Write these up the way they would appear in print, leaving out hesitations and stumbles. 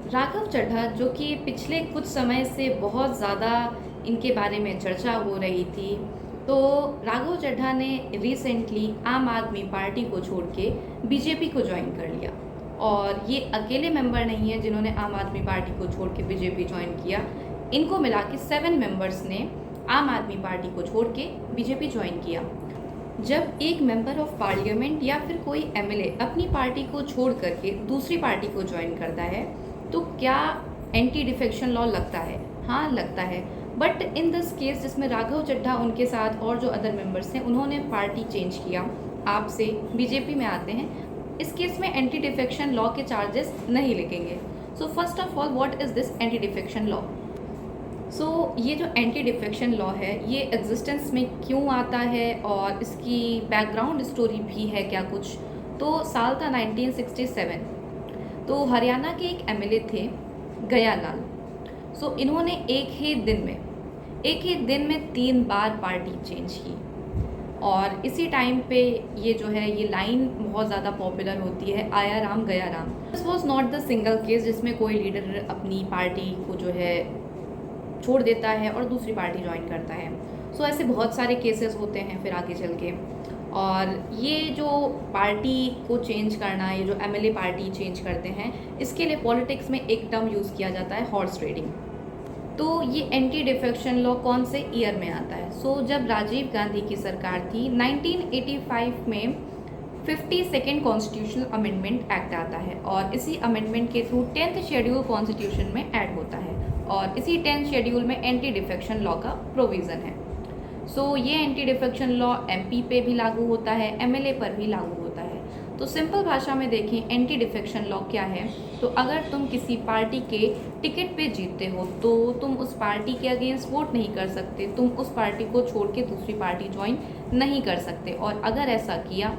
राघव चड्ढा जो कि पिछले कुछ समय से बहुत ज़्यादा इनके बारे में चर्चा हो रही थी, तो राघव चड्ढा ने रिसेंटली आम आदमी पार्टी को छोड़ के बीजेपी को ज्वाइन कर लिया। और ये अकेले मेंबर नहीं है जिन्होंने आम आदमी पार्टी को छोड़ के बीजेपी ज्वाइन किया। इनको मिला के 7 मेंबर्स ने आम आदमी पार्टी को छोड़ के बीजेपी ज्वाइन किया। जब एक मेंबर ऑफ पार्लियामेंट या फिर कोई एमएलए अपनी पार्टी को छोड़ करके दूसरी पार्टी को ज्वाइन करता है, तो क्या एंटी डिफेक्शन लॉ लगता है? हाँ, लगता है। बट इन दिस केस जिसमें राघव चड्ढा उनके साथ और जो अदर मेंबर्स हैं उन्होंने पार्टी चेंज किया, आप से बीजेपी में आते हैं, इस केस में एंटी डिफेक्शन लॉ के चार्जेस नहीं लगेंगे। So first of all, what is this anti defection law? ये जो एंटी डिफेक्शन लॉ है, ये एग्जिस्टेंस में क्यों आता है और इसकी बैकग्राउंड स्टोरी भी है क्या कुछ? तो साल था 1967। तो हरियाणा के एक एमएलए थे गया लाल। इन्होंने एक ही दिन में 3 बार पार्टी चेंज की। और इसी टाइम पे ये जो है ये लाइन बहुत ज़्यादा पॉपुलर होती है, आया राम गया Ram. This was not the single case जिसमें कोई लीडर अपनी पार्टी को जो है छोड़ देता है और दूसरी पार्टी ज्वाइन करता है। ऐसे बहुत सारे केसेस होते हैं फिर आगे चल के। और ये जो पार्टी को चेंज करना, ये जो एमएलए पार्टी चेंज करते हैं, इसके लिए पॉलिटिक्स में एक टर्म यूज़ किया जाता है, हॉर्स ट्रेडिंग। तो ये एंटी डिफेक्शन लॉ कौन से ईयर में आता है? जब राजीव गांधी की सरकार थी, 1985 में 52nd कॉन्स्टिट्यूशनल अमेंडमेंट एक्ट आता है और इसी अमेंडमेंट के थ्रू 10th शेड्यूल कॉन्स्टिट्यूशन में ऐड होता है और इसी 10th शेड्यूल में एंटी डिफेक्शन लॉ का प्रोविज़न है। ये एंटी डिफेक्शन लॉ एमपी पे भी लागू होता है, एमएलए पर भी लागू होता है। तो सिंपल भाषा में देखें, एंटी डिफेक्शन लॉ क्या है? तो अगर तुम किसी पार्टी के टिकट पे जीतते हो तो तुम उस पार्टी के अगेंस्ट वोट नहीं कर सकते, तुम उस पार्टी को छोड़ के दूसरी पार्टी ज्वाइन नहीं कर सकते, और अगर ऐसा किया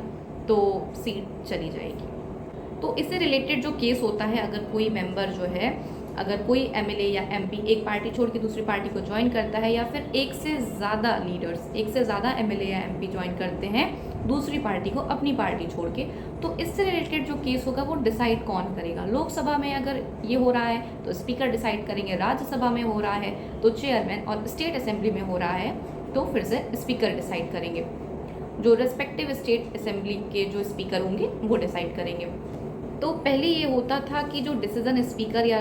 तो सीट चली जाएगी। तो इससे रिलेटेड जो केस होता है, अगर कोई मेंबर जो है, अगर कोई एमएलए या एमपी एक पार्टी छोड़ के दूसरी पार्टी को ज्वाइन करता है, या फिर एक से ज़्यादा लीडर्स, एक से ज़्यादा एमएलए या एमपी ज्वाइन करते हैं दूसरी पार्टी को अपनी पार्टी छोड़ के, तो इससे रिलेटेड जो केस होगा वो डिसाइड कौन करेगा? लोकसभा में अगर ये हो रहा है तो स्पीकर डिसाइड करेंगे, राज्यसभा में हो रहा है तो चेयरमैन, और स्टेट असेंबली में हो रहा है तो फिर से स्पीकर डिसाइड करेंगे। जो रेस्पेक्टिव स्टेट असेंबली के जो स्पीकर होंगे वो डिसाइड करेंगे। तो पहले ये होता था कि जो डिसीजन स्पीकर या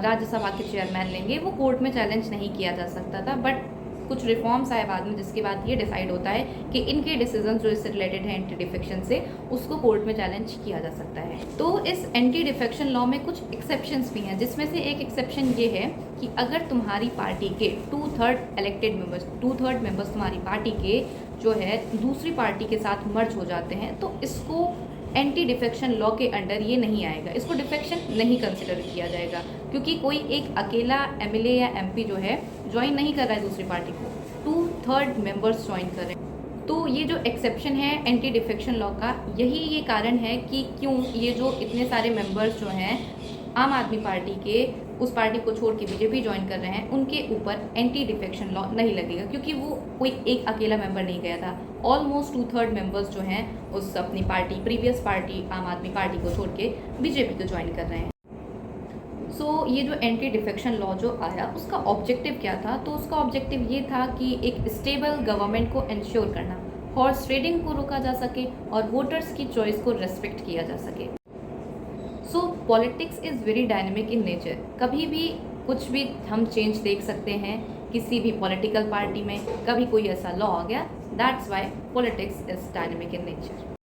राज्यसभा के चेयरमैन लेंगे वो कोर्ट में चैलेंज नहीं किया जा सकता था, बट कुछ रिफॉर्म्स आए बाद में जिसके बाद ये डिसाइड होता है कि इनके डिसीजन जो इससे रिलेटेड है एंटी डिफेक्शन से, उसको कोर्ट में चैलेंज किया जा सकता है। तो इस एंटी डिफेक्शन लॉ में कुछ एक्सेप्शंस भी हैं, जिसमें से एक एक्सेप्शन ये है कि अगर तुम्हारी पार्टी के 2/3 इलेक्टेड मेंबर्स, 2/3 मेंबर्स तुम्हारी पार्टी के जो है दूसरी पार्टी के साथ मर्ज हो जाते हैं, तो इसको एंटी डिफेक्शन लॉ के अंडर ये नहीं आएगा, इसको डिफेक्शन नहीं कंसिडर किया जाएगा, क्योंकि कोई एक अकेला एमएलए या एमपी जो है ज्वाइन नहीं कर रहा है दूसरी पार्टी को, 2/3 मेंबर्स ज्वाइन कर रहे हैं। तो ये जो एक्सेप्शन है एंटी डिफेक्शन लॉ का, यही ये कारण है कि क्यों ये जो इतने सारे मेंबर्स जो हैं आम आदमी पार्टी के उस पार्टी को छोड़ के बीजेपी ज्वाइन कर रहे हैं, उनके ऊपर एंटी डिफेक्शन लॉ नहीं लगेगा, क्योंकि वो कोई एक अकेला मेंबर नहीं गया था। ऑलमोस्ट 2/3 मेंबर्स जो हैं उस अपनी पार्टी, प्रीवियस पार्टी आम आदमी पार्टी को छोड़ के बीजेपी को ज्वाइन कर रहे हैं। ये जो एंटी डिफेक्शन लॉ जो आया, उसका ऑब्जेक्टिव क्या था? तो उसका ऑब्जेक्टिव ये था कि एक स्टेबल गवर्नमेंट को इंश्योर करना, हॉर्स ट्रेडिंग को रोका जा सके और वोटर्स की चॉइस को रेस्पेक्ट किया जा सके। Politics is very dynamic in nature, कभी भी कुछ भी हम चेंज देख सकते हैं किसी भी पॉलिटिकल पार्टी में, कभी कोई ऐसा लॉ आ गया। That's why politics is dynamic in nature.